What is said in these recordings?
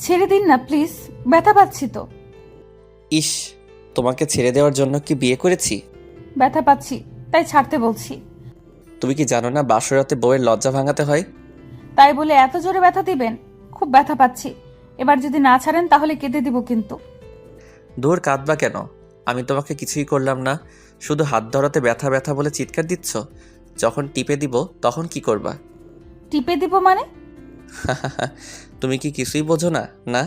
ছেড়ে দিন না প্লিজ, ব্যথা পাচ্ছি তো। ইস, তোমাকে ছেড়ে দেওয়ার জন্য কি বিয়ে করেছি? ব্যথা পাচ্ছি, তাই ছাড়তে বলছি। তুমি কি জানো না বাসরাতে বউয়ের লজ্জা ভাঙাতে হয়? তাই বলে এত জোরে ব্যথা দিবেন? খুব ব্যথা পাচ্ছি, এবার যদি না ছাড়েন তাহলে কেটে দিব কিন্তু। দূর, কাঁদবা কেন? আমি তোমাকে কিছুই করলাম না, শুধু হাত ধরাতে ব্যথা ব্যথা বলে চিৎকার দিচ্ছ। যখন টিপে দিব তখন কি করবা? টিপে দিব মানে? তুমি কি কিছুই বোঝো না? না,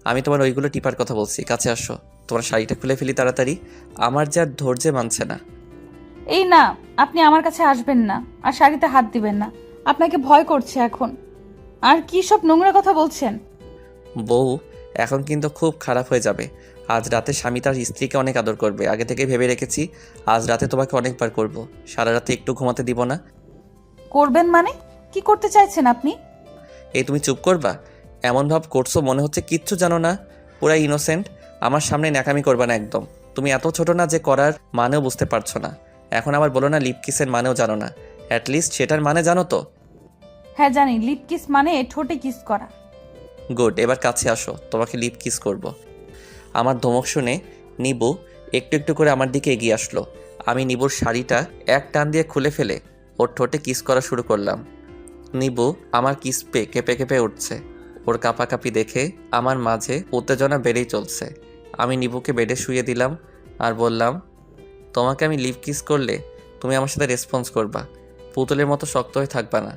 আমি তোমার ওইগুলো টিপার কথা বলছি। কাছে আসো, তোমার শাড়িটা খুলে ফেলি তাড়াতাড়ি। আমার যে আর ধৈর্যে মানছে না। এই না, আপনি আমার কাছে আসবেন না, আর শাড়িতে হাত দিবেন না। আপনাকে ভয় করছে এখন। আর কি সব নোংরা কথা বলছেন? বউ, এখন কিন্তু খুব খারাপ হয়ে যাবে। আজ রাতে স্বামী তার স্ত্রীকে অনেক আদর করবে, আগে থেকে ভেবে রেখেছি। আজ রাতে তোমাকে অনেকবার করব, সারা রাতে একটু ঘুমাতে দিব না। করবেন মানে? কি করতে চাইছেন আপনি? এই তুমি চুপ করবা? এমন ভাব করছো মনে হচ্ছে কিচ্ছু জানো না, পুরা ইনোসেন্ট। আমার সামনে ন্যাকামি করবা না একদম। তুমি এত ছোট না যে করার মানেও বুঝতে পারছো না। এখন আবার বলো না লিপ কিসের মানেও জানো না। অ্যাটলিস্ট সেটার মানে জানো তো? হ্যাঁ জানি, লিপ কিস মানে ঠোঁটে কিস করা। গুড, এবার কাছে আসো, তোমাকে লিপ কিস করব। আমার ধমক শুনে নিবু একটু একটু করে আমার দিকে এগিয়ে আসলো। আমি নিবুর শাড়িটা এক টান দিয়ে খুলে ফেলে ওর ঠোঁটে কিস করা শুরু করলাম। নিবু আমার কিস পেয়ে কেঁপে কেঁপে উঠছে। ওর কাঁপাকাঁপি দেখে আমার মাঝে উত্তেজনা বেড়েই চলছে। আমি নিবুকে বেডে শুয়ে দিলাম আর বললাম, তোমাকে আমি লিপ কিস করলে তুমি আমার সাথে রেসপন্স করবা, পুতুলের মতো শক্ত হয়ে থাকবা না।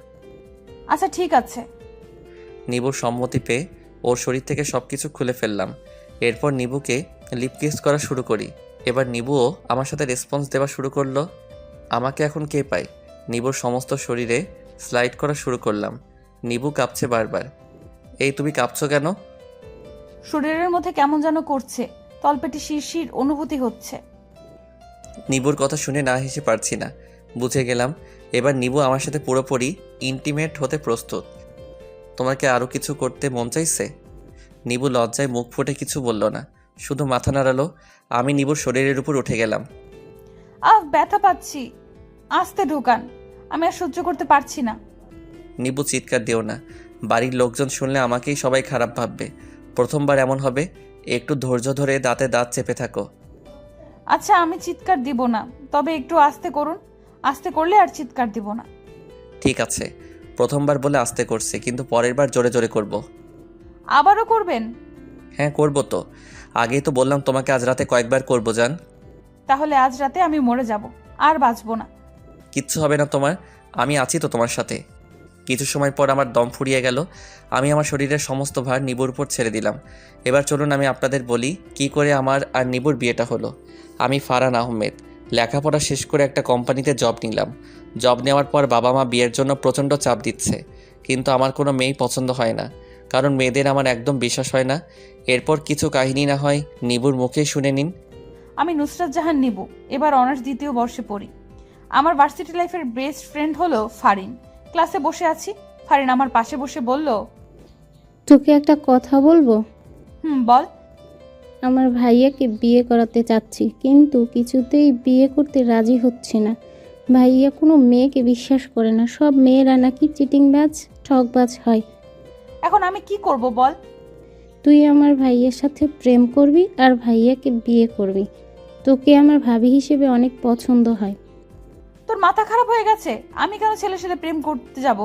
আচ্ছা ঠিক আছে। নিবুর সম্মতি পেয়ে ওর শরীর থেকে সব কিছু খুলে ফেললাম। এরপর নিবুকে লিপ কিস করা শুরু করি। এবার নিবুও আমার সাথে রেসপন্স দেওয়া শুরু করলো। আমাকে এখন কে পায়? নিবুর সমস্ত শরীরে স্লাইড করা শুরু করলাম। নিবু কাঁপছে বারবার। এই তুমি কাঁপছো কেন? শরীরের মধ্যে কেমন যেন করছে, তলপেটে শিরশির অনুভূতি হচ্ছে। নিবুর কথা শুনে না হেসে পারছি না। বুঝে গেলাম এবার নিবু আমার সাথে পুরোপুরি ইন্টিমেট হতে প্রস্তুত। তোমার কি আরও কিছু করতে মন চাইছে? নিবু লজ্জায় মুখ ফুটে কিছু বলল না, শুধু মাথা নাড়ালো। আমি নিবুর শরীরের উপর উঠে গেলাম। ব্যথা পাচ্ছি, আস্তে ঢোকান, আমি আর সহ্য করতে পারছি না। নিবু চিৎকার দিও না, বাড়ির লোকজন শুনলে আমাকেই সবাই খারাপ ভাববে। প্রথমবার এমন হবে, একটু ধৈর্য ধরে দাঁতে দাঁত চেপে থাকো। আচ্ছা আমি চিৎকার দিব না, তবে একটু আস্তে করুন। আস্তে করলে আর চিৎকার দিব না। ঠিক আছে, প্রথমবার বলে আস্তে করছি, কিন্তু পরের বার জোরে জোরে করব। আবারও করবেন? হ্যাঁ করব তো, আগেই তো বললাম তোমাকে আজ রাতে কয়েকবার করবো জান। তাহলে আজ রাতে আমি মরে যাব, আর বাঁচবো না। কিচ্ছু হবে না তোমার, আমি আছি তো তোমার সাথে। কিছু সময় পর আমার দম ফুরিয়ে গেল। আমি আমার শরীরের সমস্ত ভার নিবুর উপর ছেড়ে দিলাম। এবার চলুন আমি আপনাদের বলি কি করে আমার আর নিবুর বিয়েটা হলো। আমি ফারহান আহমেদ, লেখাপড়া শেষ করে একটা কোম্পানিতে জব নিলাম। জব নেওয়ার পর বাবা মা বিয়ের জন্য প্রচণ্ড চাপ দিচ্ছে, কিন্তু আমার কোনো মেয়েই পছন্দ হয় না, কারণ মেয়েদের আমার একদম বিশ্বাস হয় না। এরপর কিছু কাহিনী না হয় নিবুর মুখেই শুনে নিন। আমি নুসরাত জাহান নিবু, এবার অনার্স দ্বিতীয় বর্ষে পড়ি। আমার ভার্সিটি লাইফের বেস্ট ফ্রেন্ড হলো ফারিন। ক্লাসে বসে আছি, ফারিন আমার পাশে বসে বলল, তোকে একটা কথা বলবো? বল। আমার ভাইয়াকে বিয়ে করাতে চাচ্ছি, কিন্তু কিছুতেই বিয়ে করতে রাজি হচ্ছে না। ভাইয়া কোনো মেয়েকে বিশ্বাস করে না, সব মেয়েরা নাকি চিটিংবাজ ঠকবাজ হয়। এখন আমি কি করব বল? তুই আমার ভাইয়ের সাথে প্রেম করবি আর ভাইয়াকে বিয়ে করবি। তোকে আমার ভাবি হিসেবে অনেক পছন্দ হয়। তোর মাথা খারাপ হয়ে গেছে? আমি কেন ছেলের সাথে প্রেম করতে যাব?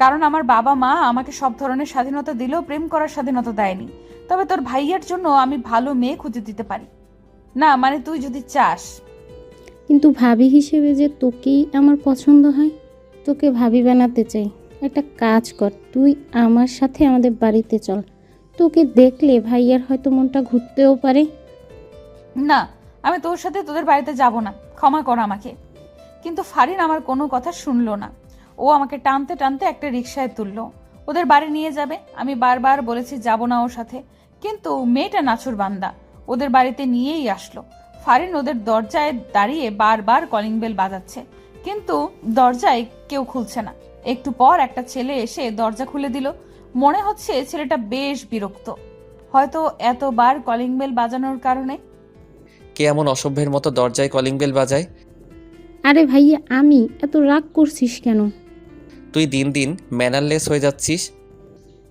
কারণ আমার বাবা মা আমাকে সব ধরনের স্বাধীনতা দিলেও প্রেম করার স্বাধীনতা দেয়নি। তবে তোর ভাইয়ের জন্য আমি ভালো মেয়ে খুঁজে দিতে পারি। না মানে তুই যদি চাস। কিন্তু ভাবি হিসেবে যে তোকেই আমার পছন্দ হয়, তোকে ভাবি বানাতে চাই। একটা কাজ কর, তুই আমার সাথে আমাদের বাড়িতে চল। তোকে দেখলে ভাইয়ার হয়তো মনটা ঘুরতেও পারে। না, আমি তোর সাথে তোদের বাড়িতে যাব না, ক্ষমা কর আমাকে। কিন্তু ফারিন আমার কোনো কথা শুনলো না। ও আমাকে টানতে টানতে একটা রিকশায় তুললো, ওদের বাড়ি নিয়ে যাবে। আমি বারবার বলেছি যাব না ওর সাথে, কিন্তু মেয়েটা নাছুর বান্দা ওদের বাড়িতে নিয়েই আসলো। ফারিন ওদের দরজায় দাঁড়িয়ে বারবার কলিং বেল বাজাচ্ছে, কিন্তু দরজায় কেউ খুলছে না। একটু পর একটা ছেলে এসে দরজা খুলে দিল। মনে হচ্ছে ছেলেটা বেশ বিরক্ত, হয়তো এতবার কলিং বেল বাজানোর কারণে। কে এমন অসভ্যের মতো দরজায় কলিং বেল বাজায়? আরে ভাইয়া, আমি। এত রাগ করছিস কেন? তুই দিন দিন ম্যানারলেস হয়ে যাচ্ছিস।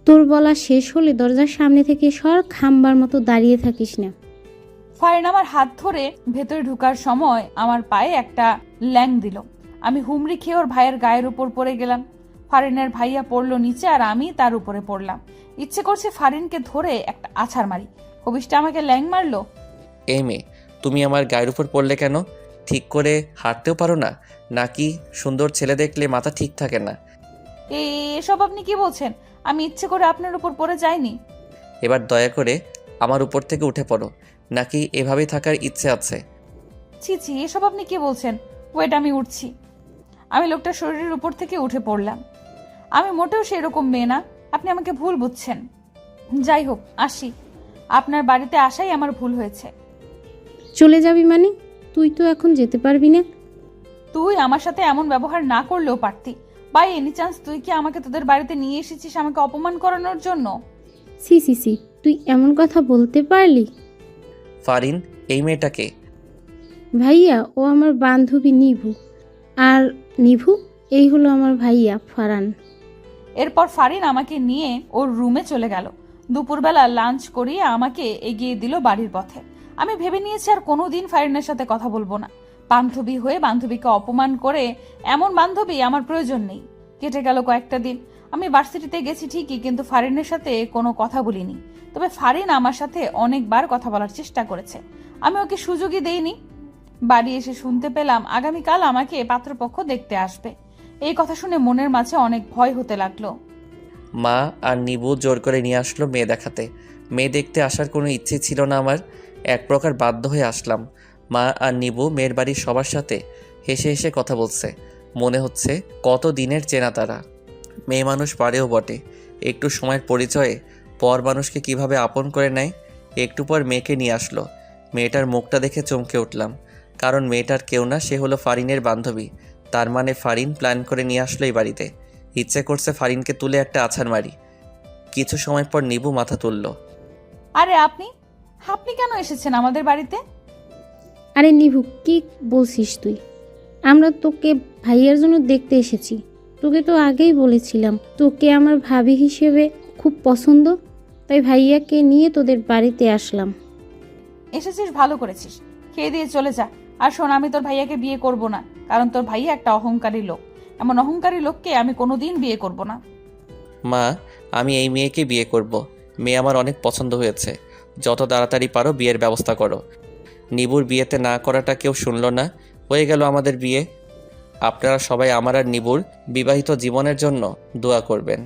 তোর বলা শেষ হলে দরজার সামনে থেকে সর, খাম্বার মতো দাঁড়িয়ে থাকিস না। ফারিন আমার হাত ধরে ভেতরে ঢুকার সময় আমার পায়ে একটা ল্যাং দিল। আমি হুমড়ি খেয়ে ওর ভাইয়ের গায়ের উপর পড়ে গেলাম। ফারিনের ভাইয়া পড়লো নিচে আর আমি তার উপরে পড়লাম। ইচ্ছে করছে ফারিনকে ধরে একটা আছাড় মারি। কবিষ্টা আমাকে ল্যাং মারলো। এই মেয়ে, তুমি আমার গায়ের উপর পড়লে কেন? ঠিক করে হাঁটতেও পারো না নাকি? সুন্দর ছেলে দেখলে মাথা ঠিক থাকে না? এসব আপনি কি বলছেন? আমি ইচ্ছে করে আপনার উপর পড়ে যাইনি। এবার দয়া করে আমার উপর থেকে উঠে পড়ো, নাকি এভাবেই থাকার ইচ্ছে আছে? ছি ছি, এসব আপনি কি বলছেন? ওয়েট, আমি উঠছি। আমি লোকটার শরীরের উপর থেকে উঠে পড়লাম। আমি মোটেও সেই রকম মেয়ে না, আপনি আমাকে ভুল বুঝছেন। যাই হোক, আসি। আপনার বাড়িতে আসাই আমার ভুল হয়েছে। চলে যাবি মানে? তুই তো এখন যেতে পারবি না। তুই আমার সাথে এমন ব্যবহার না করলেও পারতি। বাই এনি চান্স তুই কি আমাকে তোদের বাড়িতে নিয়ে এসেছিস আমাকে অপমান করানোর জন্য? সি সি সি, তুই এমন কথা বলতে পারলি? ফারিন, এই মেয়েটাকে? ভাইয়া, ও আমার বান্ধবী নিভু। আর নিভু, এই হলো আমার ভাইয়া ফারান। এরপর ফারিন আমাকে নিয়ে ওর রুমে চলে গেল। দুপুরবেলা লাঞ্চ করিয়ে আমাকে এগিয়ে দিল বাড়ির পথে। আমি ভেবে নিয়েছি আর কোনোদিন ফারিনের সাথে কথা বলবো না। বান্ধবী হয়ে বান্ধবীকে অপমান করে এমন বান্ধবী আমার প্রয়োজন নেই। কেটে গেল কয়েকটা দিন। আমি ভার্সিটিতে গেছি ঠিকই, কিন্তু ফারিনের সাথে কোনো কথা বলিনি। তবে ফারিন আমার সাথে অনেকবার কথা বলার চেষ্টা করেছে, আমি ওকে সুযোগই দেইনি। বাড়ি এসে শুনতে পেলাম আগামীকাল আমাকে পাত্রপক্ষ দেখতে আসবে। এই কথা শুনে মনের মাঝে অনেক ভয় হতে লাগলো। মা আর নিবু জোর করে নিয়ে আসলো মেয়ে দেখাতে। মেয়ে দেখতে আসার কোনো ইচ্ছে ছিল না আমার, এক প্রকার বাধ্য হয়ে আসলাম। মা আর নিবু মেয়ের বাড়ির সবার সাথে হেসে হেসে কথা বলছে, মনে হচ্ছে কত দিনের চেনা তারা। মেয়ে মানুষ পারেও বটে, একটু সময়ের পরিচয়ে পর মানুষকে কিভাবে আপন করে নেয়। একটু পর মেয়েকে নিয়ে আসলো। মেয়েটার মুখটা দেখে চমকে উঠলাম, কারণ মেয়েটার কেউ না, সে হলো ফারিনের বান্ধবী। তার মানে ফারিন প্ল্যান করে নিয়ে আসলো এই বাড়িতে। ইচ্ছে করছে ফারিনকে তুলে একটা আছাড় মারি। কিছু সময় পর নিবু মাথা তুলল। আরে আপনি আপনি কেন এসেছেন আমাদের বাড়িতে? আরে নিভু, কি বলছিস তুই? আমরা তোকে ভাইয়ার জন্য দেখতে এসেছি। তোকে তো আগেই বলেছিলাম তোকে আমার ভাবি হিসেবে খুব পছন্দ, তাই ভাইয়াকে নিয়ে তোদের বাড়িতে আসলাম। এসেছিস ভালো করেছিস, খেয়ে দিয়ে চলে যা। আর শোন, আমি তোর ভাইয়াকে বিয়ে করব না, কারণ তোর ভাইয়া একটা অহংকারী লোক। এমন অহংকারী লোককে আমি কোনোদিন বিয়ে করব না। মা, আমি এই মেয়েকে বিয়ে করব। মেয়ে আমার অনেক পছন্দ হয়েছে, যত তাড়াতাড়ি পারো বিয়ের ব্যবস্থা করো। নিবুর বিয়েতে না করাটা কেউ শুনল না, হয়ে গেল আমাদের বিয়ে। আপনারা সবাই আমার আর নিবুর বিবাহিত জীবনের জন্য দোয়া করবেন।